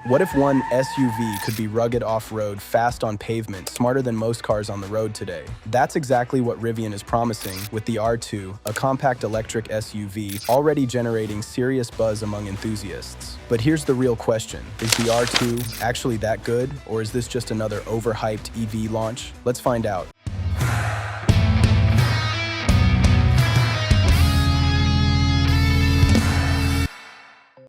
What if one SUV could be rugged off-road, fast on pavement, smarter than most cars on the road today? That's exactly what Rivian is promising with the R2, a compact electric SUV already generating serious buzz among enthusiasts. But here's the real question. Is the R2 actually that good, or is this just another overhyped EV launch? Let's find out.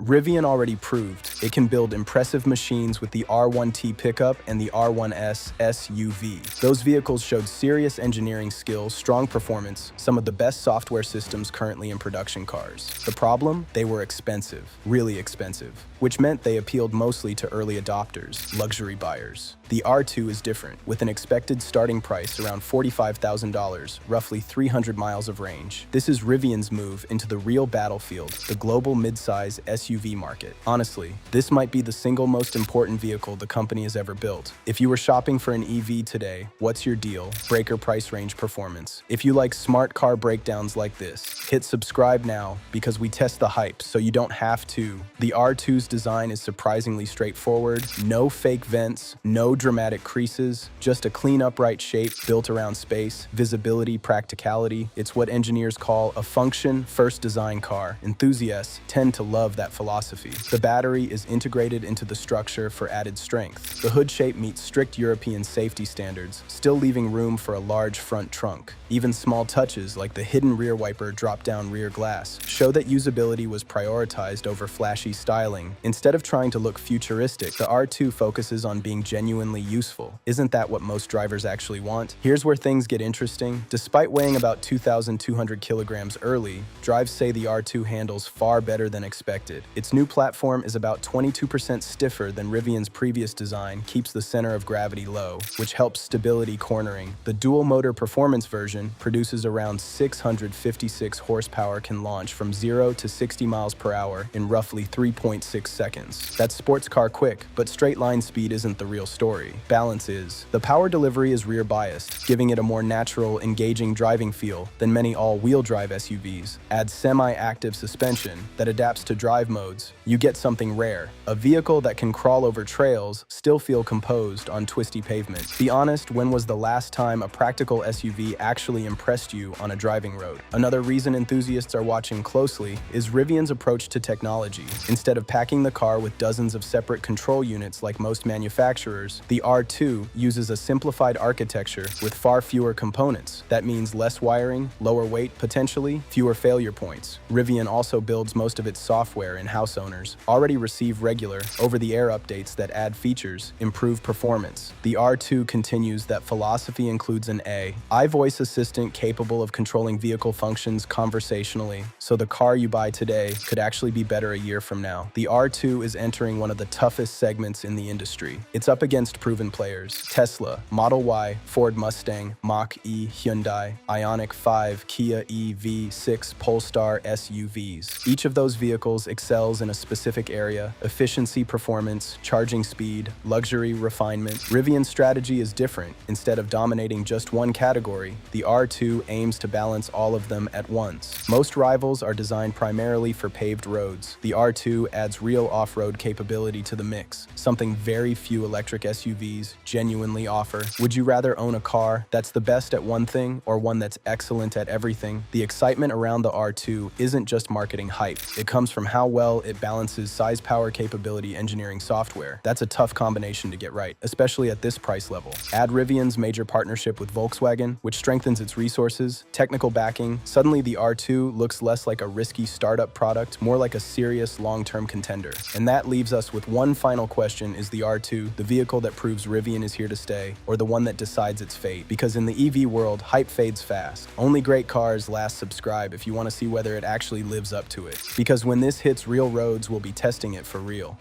Rivian already proved it can build impressive machines with the R1T pickup and the R1S SUV. Those vehicles showed serious engineering skills, strong performance, some of the best software systems currently in production cars. The problem? They were expensive, really expensive, which meant they appealed mostly to early adopters, luxury buyers. The R2 is different, with an expected starting price around $45,000, roughly 300 miles of range. This is Rivian's move into the real battlefield, the global midsize SUV market. Honestly, this might be the single most important vehicle the company has ever built. If you were shopping for an EV today, what's your deal? Breaker price range performance. If you like smart car breakdowns like this, hit subscribe now because we test the hype so you don't have to. The R2's design is surprisingly straightforward. No fake vents, no dramatic creases, just a clean upright shape built around space, visibility, practicality. It's what engineers call a function-first design car. Enthusiasts tend to love that philosophy. The battery is integrated into the structure for added strength. The hood shape meets strict European safety standards, still leaving room for a large front trunk. Even small touches like the hidden rear wiper drop-down rear glass show that usability was prioritized over flashy styling. Instead of trying to look futuristic, the R2 focuses on being genuinely useful. Isn't that what most drivers actually want? Here's where things get interesting. Despite weighing about 2,200 kilograms early, drives say the R2 handles far better than expected. Its new platform is about 22% stiffer than Rivian's previous design, keeps the center of gravity low, which helps stability cornering. The dual-motor performance version produces around 656 horsepower, can launch from 0 to 60 miles per hour in roughly 3.6 seconds. That's sports car quick, but straight-line speed isn't the real story. Balance is. The power delivery is rear-biased, giving it a more natural, engaging driving feel than many all-wheel drive SUVs. Add semi-active suspension that adapts to drive modes. You get something rare, a vehicle that can crawl over trails, still feel composed on twisty pavement. Be honest, when was the last time a practical SUV actually impressed you on a driving road? Another reason enthusiasts are watching closely is Rivian's approach to technology. Instead of packing the car with dozens of separate control units like most manufacturers, the R2 uses a simplified architecture with far fewer components. That means less wiring, lower weight potentially, fewer failure points. Rivian also builds most of its software in-house. Owners already receive regular, over-the-air updates that add features, improve performance. The R2 continues that philosophy, includes an AI voice assistant capable of controlling vehicle functions conversationally, so the car you buy today could actually be better a year from now. The R2 is entering one of the toughest segments in the industry. It's up against proven players: Tesla, Model Y, Ford Mustang, Mach-E, Hyundai, Ioniq 5, Kia EV6, Polestar SUVs. Each of those vehicles excels in a specific area: efficiency, performance, charging speed, luxury, refinement. Rivian's strategy is different. Instead of dominating just one category, the R2 aims to balance all of them at once. Most rivals are designed primarily for paved roads. The R2 adds real off-road capability to the mix, something very few electric SUVs genuinely offer. Would you rather own a car that's the best at one thing or one that's excellent at everything? The excitement around the R2 isn't just marketing hype. It comes from how well it balances size, power, capability, engineering, software. That's a tough combination to get right, especially at this price level. Add Rivian's major partnership with Volkswagen, which strengthens its resources, technical backing. Suddenly the R2 looks less like a risky startup product, more like a serious long-term contender. And that leaves us with one final question: is the R2 the vehicle that proves Rivian is here to stay, or the one that decides its fate? Because in the EV world, hype fades fast. Only great cars last. Subscribe if you want to see whether it actually lives up to it. Because when this hits real roads, we'll be testing it for real.